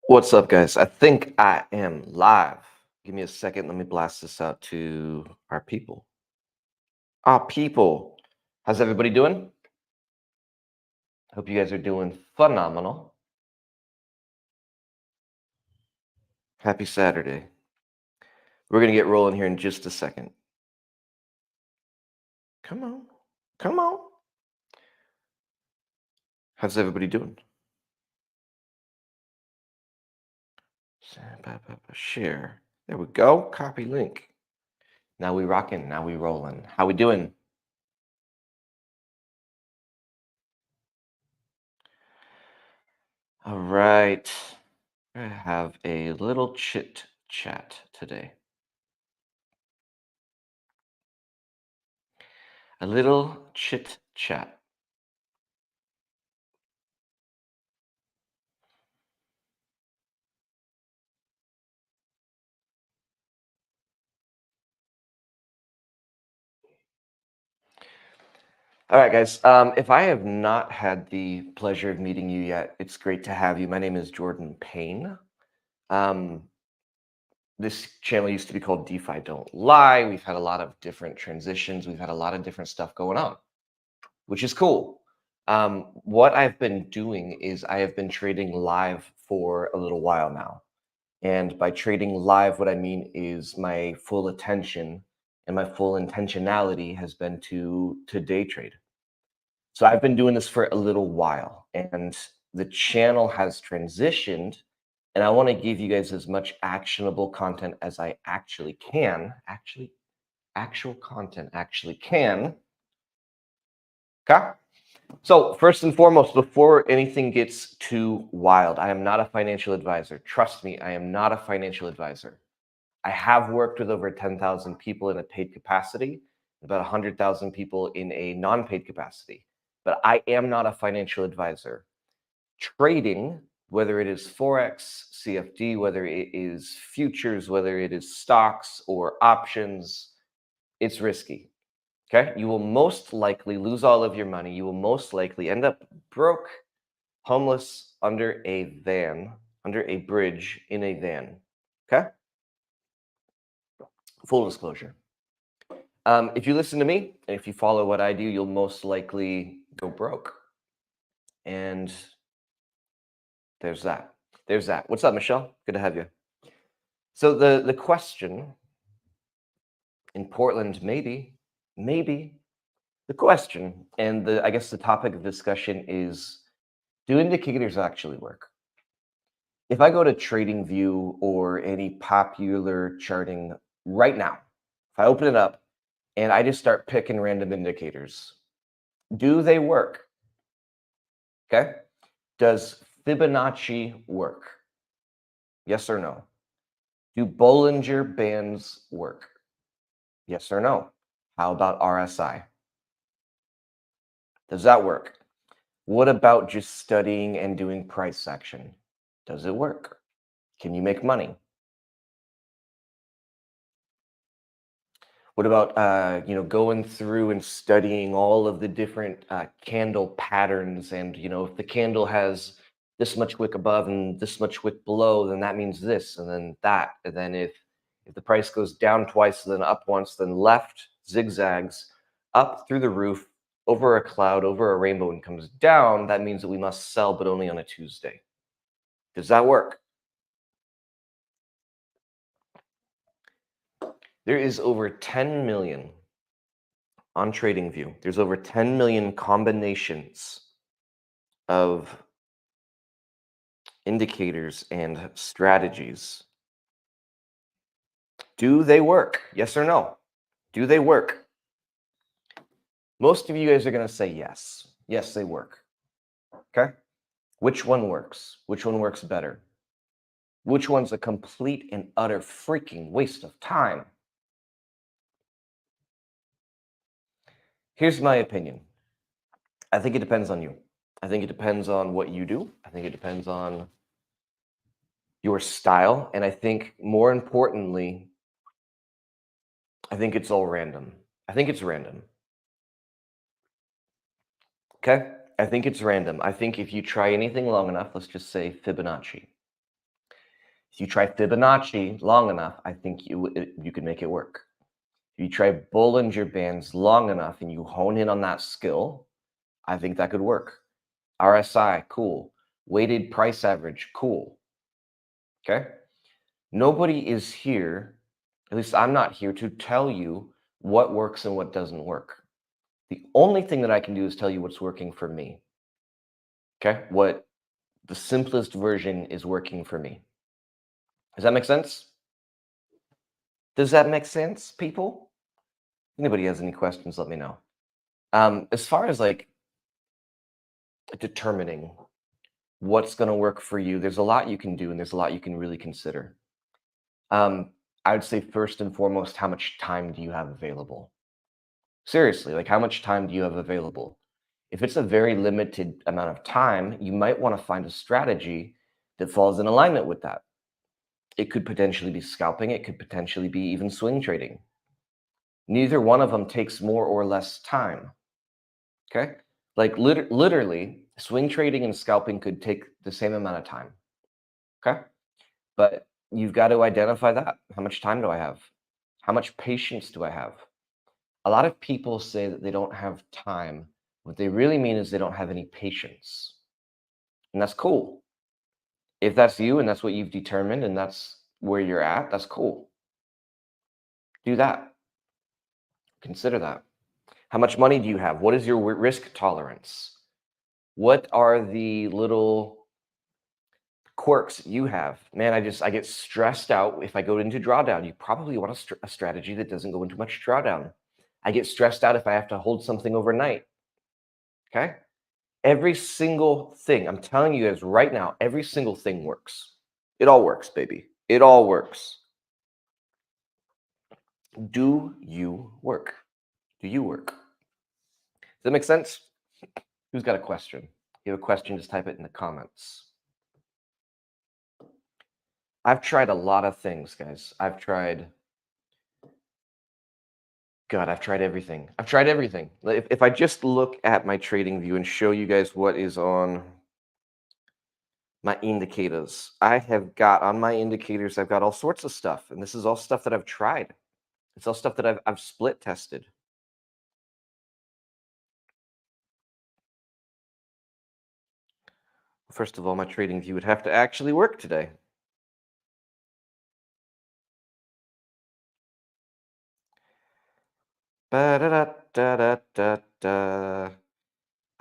What's up, guys? I think I am live. Give me a second. Let me blast this out to our people. Our people. How's everybody doing? Hope you guys are doing phenomenal. Happy Saturday. We're going to get rolling here in just a second. Come on. Come on. How's everybody doing? Share. There we go. Copy link. Now we rocking. Now we rolling. How we doing? All right. I have a little chit chat today. A little chit chat. All right, guys. If I have not had the pleasure of meeting you yet, it's great to have you. My name is Jordan Payne. Um, this channel used to be called DeFi Don't Lie. We've had a lot of different transitions. We've had a lot of different stuff going on, which is cool. What I've been doing is I have been trading live for a little while now. And by trading live, what I mean is my full attention and my full intentionality has been to day trade. So I've been doing this for a little while, and the channel has transitioned, and I want to give you guys as much actionable content as I actually can. Actual content actually can. Okay. So first and foremost, before anything gets too wild, I am not a financial advisor. Trust me, I am not a financial advisor. I have worked with over 10,000 people in a paid capacity, about 100,000 people in a non-paid capacity, but I am not a financial advisor. Trading, whether it is Forex, CFD, whether it is futures, whether it is stocks or options, it's risky. Okay. You will most likely lose all of your money. You will most likely end up broke, homeless, under a van, under a bridge in a van. Okay. Full disclosure. If you listen to me and if you follow what I do, you'll most likely go broke. And there's that. There's that. What's up, Michelle? Good to have you. So the question in Portland, maybe the question, and the I guess the topic of discussion is: do indicators actually work? If I go to TradingView or any popular charting right now, if I open it up and I just start picking random indicators, do they work? Okay. Does Fibonacci work? Yes or no? Do Bollinger Bands work? Yes or no? How about RSI? Does that work? What about just studying and doing price action? Does it work? Can you make money? What about going through and studying all of the different candle patterns, and if the candle has this much wick above and this much wick below, then that means this, and then that, and then if the price goes down twice, then up once, then left zigzags up through the roof, over a cloud, over a rainbow, and comes down, that means that we must sell, but only on a Tuesday. Does that work? There is over 10 million on TradingView. There's over 10 million combinations of indicators and strategies. Do they work? Yes or no? Do they work? Most of you guys are going to say yes. Yes, they work. Okay. Which one works? Which one works better? Which one's a complete and utter freaking waste of time? Here's my opinion. I think it depends on you. I think it depends on what you do. I think it depends on your style. And I think more importantly, I think it's all random. I think it's random. Okay? I think it's random. I think if you try anything long enough, let's just say Fibonacci, If you try Fibonacci long enough, I think you can make it work. If you try Bollinger Bands long enough and you hone in on that skill, I think that could work. RSI, cool. Weighted price average, cool. Okay? Nobody is here, at least I'm not here, to tell you what works and what doesn't work. The only thing that I can do is tell you what's working for me. Okay? What the simplest version is working for me. Does that make sense? Does that make sense, people? Anybody has any questions, let me know. As far as like determining what's going to work for you, there's a lot you can do and there's a lot you can really consider. I would say first and foremost, how much time do you have available? Seriously, like how much time do you have available? If it's a very limited amount of time, you might want to find a strategy that falls in alignment with that. It could potentially be scalping, it could potentially be even swing trading. Neither one of them takes more or less time. Okay? Like literally, swing trading and scalping could take the same amount of time. Okay? But you've got to identify that. How much time do I have? How much patience do I have? A lot of people say that they don't have time. What they really mean is they don't have any patience. And that's cool. If that's you and that's what you've determined and that's where you're at, that's cool. Do that. Consider that. How much money do you have? What is your risk tolerance? What are the little quirks you have? Man, I get stressed out if I go into drawdown. You probably want a strategy that doesn't go into much drawdown. I get stressed out if I have to hold something overnight. Okay? Every single thing, I'm telling you guys right now, every single thing works. It all works, baby. It all works. Do you work? Do you work? Does that make sense? Who's got a question? If you have a question, just type it in the comments. I've tried a lot of things, guys. I've tried everything. I've tried everything. If I just look at my trading view and show you guys what is on my indicators, I have got on my indicators, I've got all sorts of stuff. And this is all stuff that I've tried. It's all stuff that I've split tested. First of all, my trading view would have to actually work today. Ba-da-da-da-da-da-da.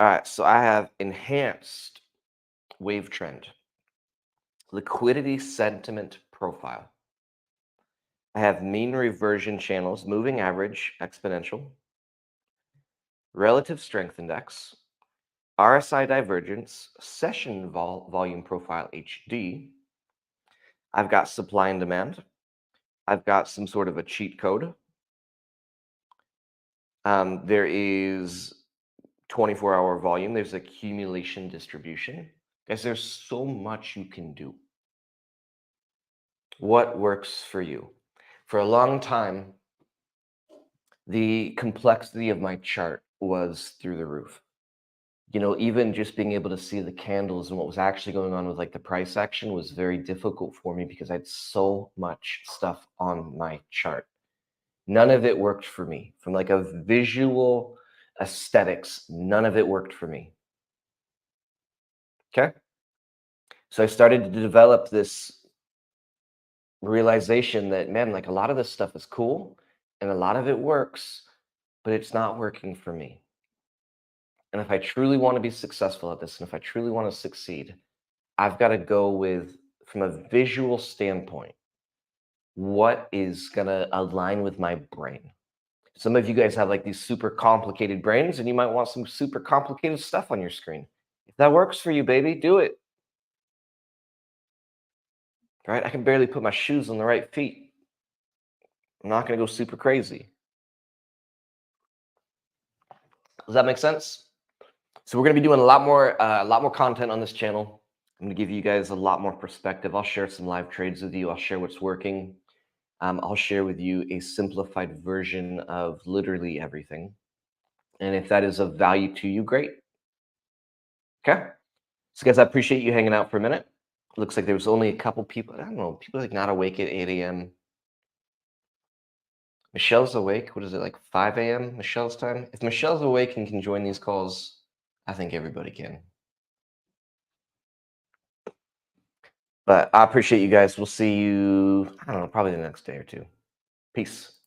All right, so I have enhanced wave trend, liquidity sentiment profile. I have mean reversion channels, moving average, exponential, relative strength index, RSI divergence, session volume profile HD. I've got supply and demand. I've got some sort of a cheat code. There is 24-hour volume. There's accumulation distribution. Guys, there's so much you can do. What works for you? For a long time, the complexity of my chart was through the roof. Even just being able to see the candles and what was actually going on with like the price action was very difficult for me because I had so much stuff on my chart. None of it worked for me. From like a visual aesthetics, none of it worked for me. Okay? So I started to develop this realization that, man, like a lot of this stuff is cool and a lot of it works, but it's not working for me. And if I truly want to be successful at this, and if I truly want to succeed, I've got to go with, from a visual standpoint, what is going to align with my brain. Some of you guys have like these super complicated brains, and you might want some super complicated stuff on your screen. If that works for you, baby, do it. Right? I can barely put my shoes on the right feet. I'm not going to go super crazy. Does that make sense? So we're going to be doing a lot more content on this channel. I'm going to give you guys a lot more perspective. I'll share some live trades with you. I'll share what's working. I'll share with you a simplified version of literally everything. And if that is of value to you, great. Okay. So guys, I appreciate you hanging out for a minute. Looks like there was only a couple people. I don't know. People like not awake at 8 a.m. Michelle's awake. What is it, like 5 a.m. Michelle's time? If Michelle's awake and can join these calls, I think everybody can. But I appreciate you guys. We'll see you, I don't know, probably the next day or two. Peace.